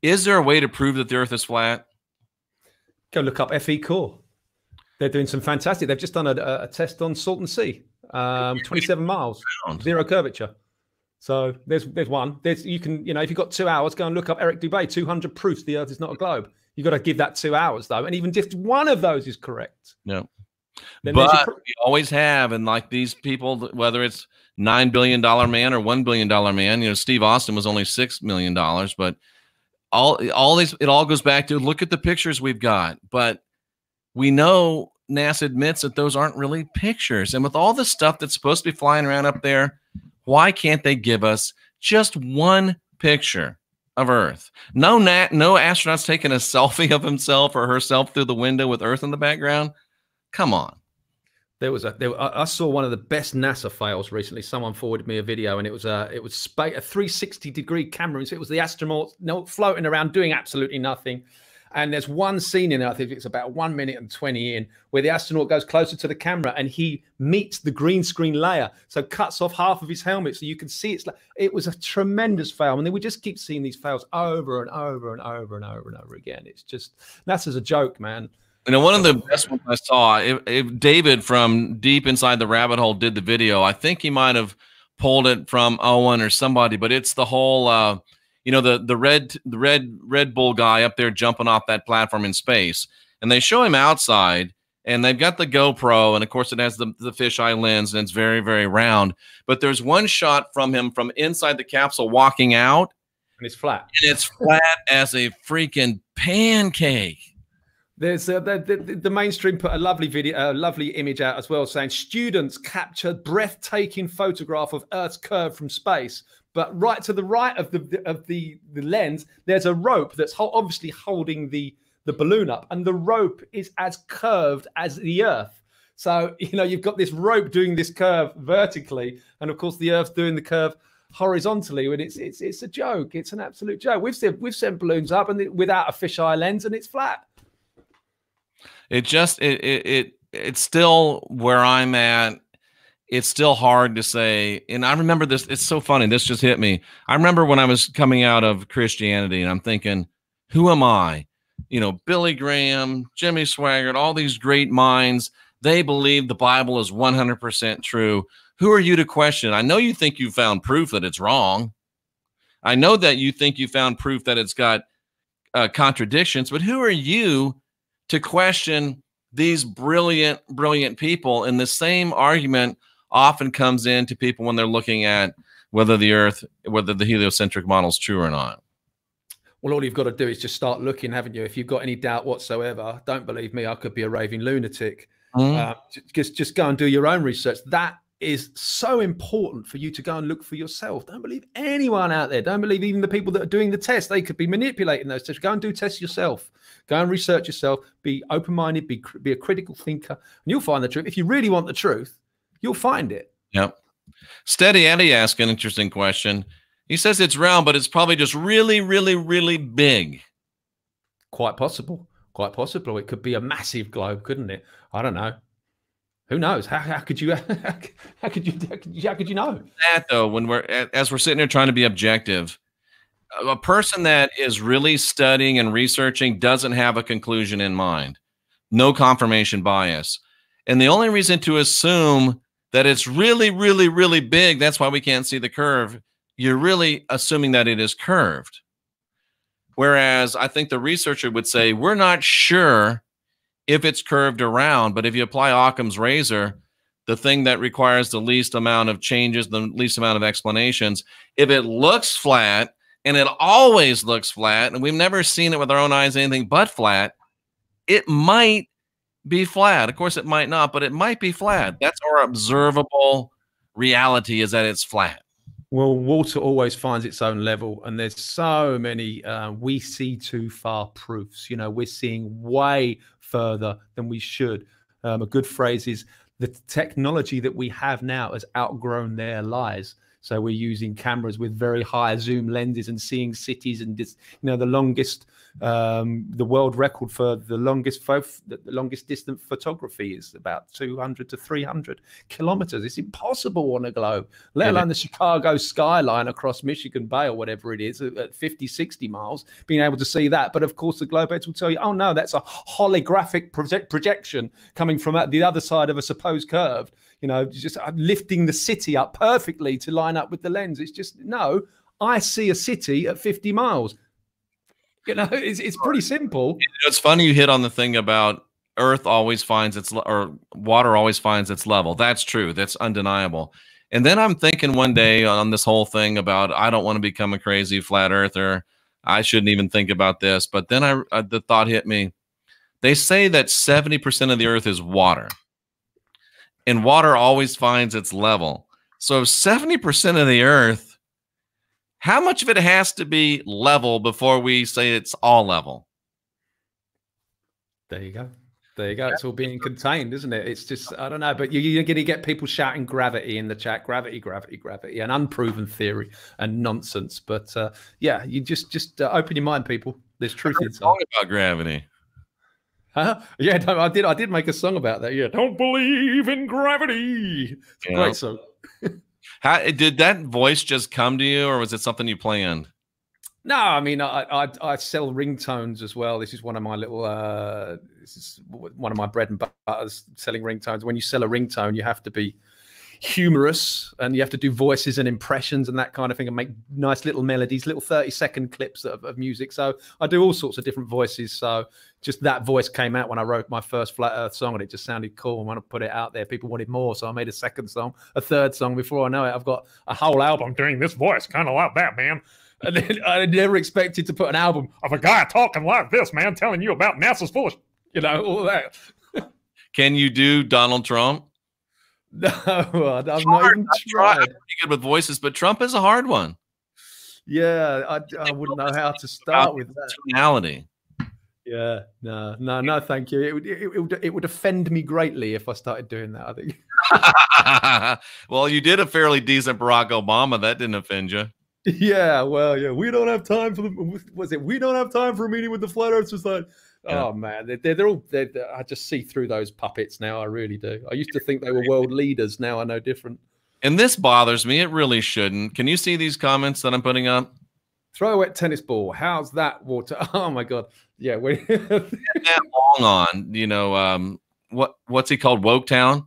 is there a way to prove that the earth is flat? Go look up FE Core. They're doing some fantastic. They've just done a test on Salton Sea, 27 miles, zero curvature. So there's one. You can, if you've got 2 hours, go and look up Eric Dubé, 200 proofs the earth is not a globe. You've got to give that 2 hours though. And even if one of those is correct. Yeah. But we always have, and like these people, whether it's $9 billion man or $1 billion man, Steve Austin was only $6 million, but all these, it all goes back to look at the pictures we've got. But we know NASA admits that those aren't really pictures. And with all the stuff that's supposed to be flying around up there, why can't they give us just one picture of Earth? No astronaut's taking a selfie of himself or herself through the window with Earth in the background. Come on. I saw one of the best NASA fails recently. Someone forwarded me a video, and it was a 360-degree camera. So it was the astronauts floating around doing absolutely nothing. And there's one scene in it, I think it's about 1 minute and 20 in, where the astronaut goes closer to the camera and he meets the green screen layer. So cuts off half of his helmet so you can see it was a tremendous fail. And then we just keep seeing these fails over and over and over and over and over again. It's just, NASA's a joke, man. You know, one of the best ones I saw, if David from Deep Inside the Rabbit Hole did the video, I think he might have pulled it from Owen or somebody, but it's the whole, you know, the Red Bull guy up there jumping off that platform in space, and they show him outside, and they've got the GoPro, and of course it has the fisheye lens, and it's very, very round. But there's one shot from him from inside the capsule walking out, and it's flat. And it's flat as a freaking pancake. There's the mainstream put a lovely video, a lovely image out as well, saying students captured breathtaking photograph of Earth's curve from space. But right to the right of the lens, there's a rope that's obviously holding the balloon up, and the rope is as curved as the Earth. So you know you've got this rope doing this curve vertically, and of course the Earth's doing the curve horizontally. And it's a joke. It's an absolute joke. We've sent balloons up and without a fisheye lens, and it's flat. It's still where I'm at. It's still hard to say. And I remember this. It's so funny. This just hit me. I remember when I was coming out of Christianity, and I'm thinking, who am I? You know, Billy Graham, Jimmy Swaggart, all these great minds. They believe the Bible is 100% true. Who are you to question? I know you think you found proof that it's wrong. I know that you think you found proof that it's got contradictions, but who are you to question these brilliant people? And the same argument often comes in to people when they're looking at whether the heliocentric model is true or not. Well, all you've got to do is just start looking, haven't you? If you've got any doubt whatsoever, don't believe me, I could be a raving lunatic. Just go and do your own research. That is so important for you to go and look for yourself. Don't believe anyone out there. Don't believe even the people that are doing the tests. They could be manipulating those tests. Go and do tests yourself. Go and research yourself. Be open-minded. Be a critical thinker, and you'll find the truth. If you really want the truth, you'll find it. Yep. Steady Eddie asked an interesting question. He says it's round, but it's probably just really, really, really big. Quite possible. Quite possible. It could be a massive globe, couldn't it? I don't know. Who knows? How could you know? That though, when as we're sitting here trying to be objective, a person that is really studying and researching doesn't have a conclusion in mind, no confirmation bias, and the only reason to assume that it's really, really, really big, that's why we can't see the curve. You're really assuming that it is curved. Whereas I think the researcher would say, we're not sure if it's curved or round, but if you apply Occam's razor, the thing that requires the least amount of changes, the least amount of explanations, if it looks flat, and it always looks flat, and we've never seen it with our own eyes anything but flat, it might be flat. Of course, it might not, but it might be flat. That's our observable reality, is that it's flat. Well, water always finds its own level, and there's so many we see too far proofs. You know, we're seeing way further than we should. A good phrase is the technology that we have now has outgrown their lies. So we're using cameras with very high zoom lenses and seeing cities, and just, you know, the longest, the world record for the longest distant photography is about 200 to 300 kilometers. It's impossible on a globe, let alone the Chicago skyline across Michigan Bay or whatever it is at 50, 60 miles, being able to see that. But of course, the globeheads will tell you, oh no, that's a holographic projection coming from the other side of a supposed curve. You know, just lifting the city up perfectly to line up with the lens. It's just, no, I see a city at 50 miles. You know, it's pretty simple. It's funny you hit on the thing about Earth always finds or water always finds its level. That's true. That's undeniable. And then I'm thinking one day on this whole thing about, I don't want to become a crazy flat earther. I shouldn't even think about this. But then the thought hit me. They say that 70% of the Earth is water. And water always finds its level. So 70% of the Earth, how much of it has to be level before we say it's all level? There you go. There you go. It's all being contained, isn't it? It's just, I don't know, but you're going to get people shouting gravity in the chat, gravity, gravity, gravity, and unproven theory and nonsense. But yeah, you just open your mind, people. There's truth inside. Talk about gravity. Huh? Yeah, I did make a song about that. Yeah, don't believe in gravity. It's a great song. How did that voice just come to you, or was it something you planned? No, I mean, I sell ringtones as well. This is one of my little, this is one of my bread and butters, selling ringtones. When you sell a ringtone, you have to be humorous and you have to do voices and impressions and that kind of thing and make nice little melodies, little 30-second clips of music. So I do all sorts of different voices. So just that voice came out when I wrote my first Flat Earth song, and it just sounded cool. And when I put it out there, people wanted more. So I made a second song, a third song. Before I know it, I've got a whole album doing this voice, kind of like that, man. And then I never expected to put an album of a guy talking like this, man, telling you about NASA's foolish, all that. Can you do Donald Trump? No, I've not even tried. I'm pretty good with voices, but Trump is a hard one. Yeah, I wouldn't know how to start with that. Tonality. Yeah, no, thank you. It would offend me greatly if I started doing that, I think. Well, you did a fairly decent Barack Obama. That didn't offend you. Yeah, well, yeah. We don't have time for we don't have time for a meeting with the Flat Earth Society. Yeah. Oh man, they're all. I just see through those puppets now. I really do. I used to think they were world leaders. Now I know different. And this bothers me. It really shouldn't. Can you see these comments that I'm putting up? Throw a wet tennis ball. How's that water? Oh my god. Yeah. That long on. What's he called? Woketown.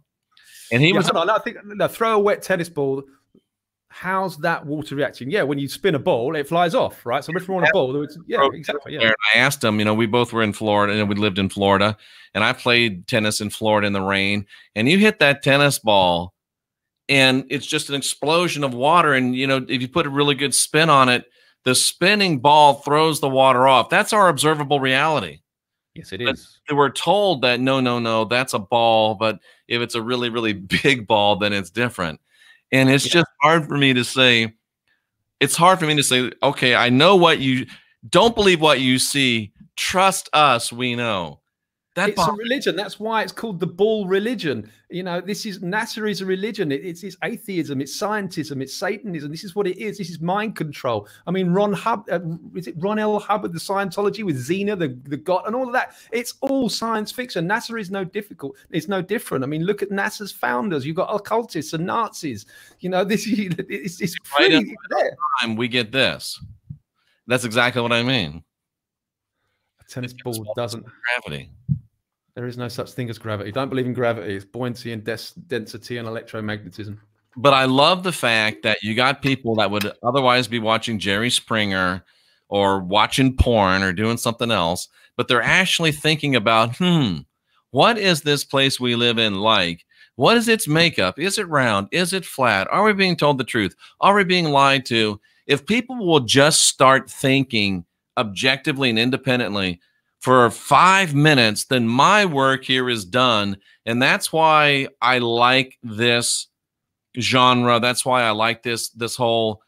And he was. I think throw a wet tennis ball. How's that water reacting? Yeah, when you spin a ball, it flies off, right? So if we're on a ball, exactly. Yeah. I asked him, we both were in Florida and we lived in Florida, and I played tennis in Florida in the rain, and you hit that tennis ball and it's just an explosion of water. And, if you put a really good spin on it, the spinning ball throws the water off. That's our observable reality. Yes, it is. But we're told that, no, that's a ball. But if it's a really, really big ball, then it's different. And it's just hard for me to say. It's hard for me to say, okay, I know what you don't believe what you see. Trust us, we know. It's a religion. That's why it's called the ball religion. NASA is a religion. It's atheism. It's scientism. It's Satanism. This is what it is. This is mind control. I mean, Ron L. Hubbard, the Scientology with Xena, the God, and all of that. It's all science fiction. NASA is It's no different. I mean, look at NASA's founders. You've got occultists and Nazis. It's right at the time we get this. That's exactly what I mean. A tennis ball doesn't gravity. There is no such thing as gravity. Don't believe in gravity. It's buoyancy and density and electromagnetism. But I love the fact that you got people that would otherwise be watching Jerry Springer or watching porn or doing something else, but they're actually thinking about, what is this place we live in like? What is its makeup? Is it round? Is it flat? Are we being told the truth? Are we being lied to? If people will just start thinking objectively and independently for 5 minutes, then my work here is done. And that's why I like this genre. That's why I like this whole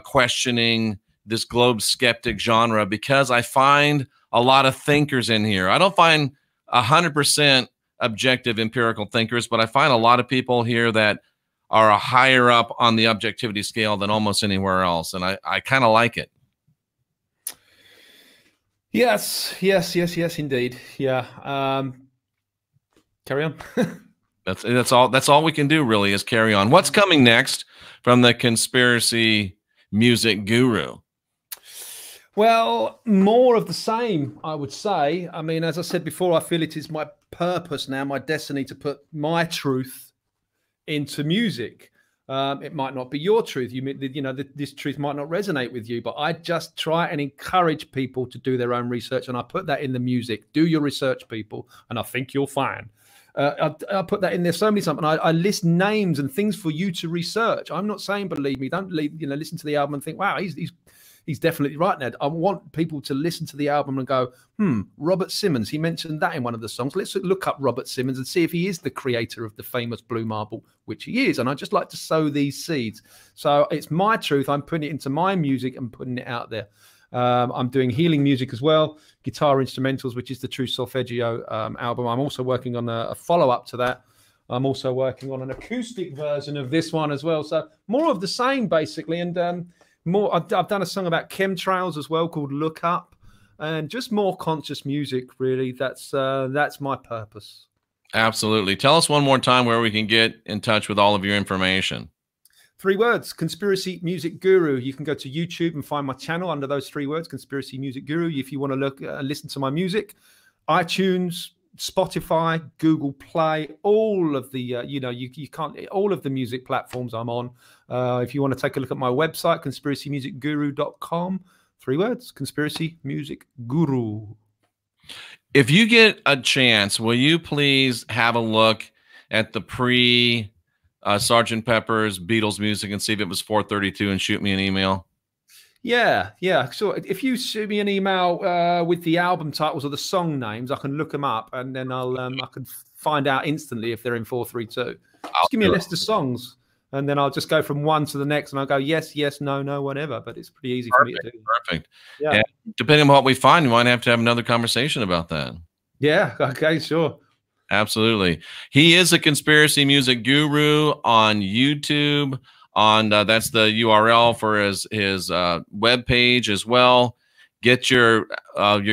questioning, this globe skeptic genre, because I find a lot of thinkers in here. I don't find 100% objective empirical thinkers, but I find a lot of people here that are a higher up on the objectivity scale than almost anywhere else. And I kind of like it. Yes, indeed. Yeah. Carry on. That's all we can do really is carry on. What's coming next from the conspiracy music guru? Well, more of the same, I would say. I mean, as I said before, I feel it is my purpose now, my destiny to put my truth into music. It might not be your truth. This truth might not resonate with you, but I just try and encourage people to do their own research, and I put that in the music. Do your research, people, and I think you'll find. I put that in there so many times, and I list names and things for you to research. I'm not saying believe me. Don't listen to the album and think, wow, he's definitely right now. I want people to listen to the album and go, Robert Simmons, he mentioned that in one of the songs. Let's look up Robert Simmons and see if he is the creator of the famous Blue Marble, which he is. And I just like to sow these seeds. So it's my truth. I'm putting it into my music and putting it out there. I'm doing healing music as well, guitar instrumentals, which is the True Solfeggio album. I'm also working on a follow-up to that. I'm also working on an acoustic version of this one as well. So more of the same, basically. And more, I've done a song about chemtrails as well called Look Up, and just more conscious music, really. That's my purpose. Absolutely. Tell us one more time where we can get in touch with all of your information. 3 words, Conspiracy Music Guru. You can go to YouTube and find my channel under those 3 words, Conspiracy Music Guru. If you want to look listen to my music, iTunes, Spotify, Google Play, all of the you can't, all of the music platforms I'm on. If you want to take a look at my website, conspiracymusicguru.com. 3 words, Conspiracy Music Guru. If you get a chance, will you please have a look at the pre Sgt. Pepper's Beatles music and see if it was 432 and shoot me an email? Yeah. So if you shoot me an email with the album titles or the song names, I can look them up, and then I can find out instantly if they're in 432. Just give me a list of songs, and then I'll just go from one to the next, and I'll go yes, no, whatever. But it's pretty easy for me to do. Perfect. Yeah. And depending on what we find, we might have to have another conversation about that. Yeah. Okay. Sure. Absolutely. He is a conspiracy music guru on YouTube. That's the URL for his web page as well. Get your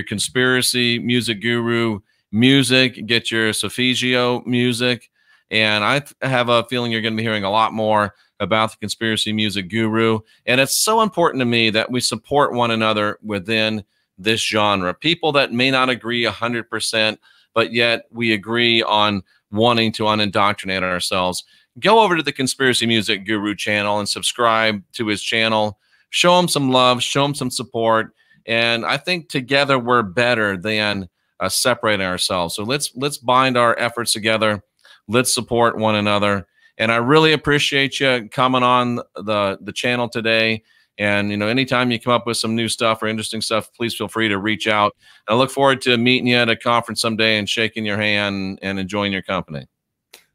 conspiracy music guru music. Get your Sophigio music, and I have a feeling you're going to be hearing a lot more about the conspiracy music guru. And it's so important to me that we support one another within this genre. People that may not agree 100%, but yet we agree on wanting to unindoctrinate ourselves. Go over to the Conspiracy Music Guru channel and subscribe to his channel. Show him some love, show him some support, and I think together we're better than separating ourselves. So let's bind our efforts together. Let's support one another. And I really appreciate you coming on the channel today. And anytime you come up with some new stuff or interesting stuff, please feel free to reach out. I look forward to meeting you at a conference someday and shaking your hand and enjoying your company.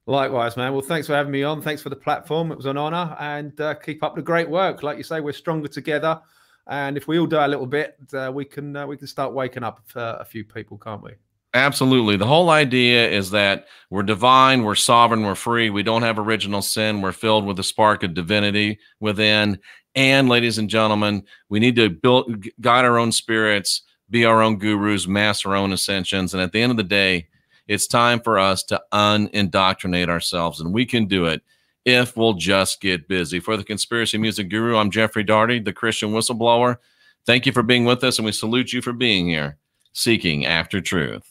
Likewise, man. Well, thanks for having me on. Thanks for the platform. It was an honor, and keep up the great work. Like you say, we're stronger together, and if we all do a little bit, we can start waking up a few people, can't we? Absolutely. The whole idea is that we're divine, we're sovereign, we're free. We don't have original sin. We're filled with a spark of divinity within. And ladies and gentlemen, we need to guide our own spirits, be our own gurus, master our own ascensions. And at the end of the day, it's time for us to unindoctrinate ourselves, and we can do it if we'll just get busy. For the Conspiracy Music Guru, I'm Jeffrey Daugherty, the Christian Whistleblower. Thank you for being with us, and we salute you for being here, seeking after truth.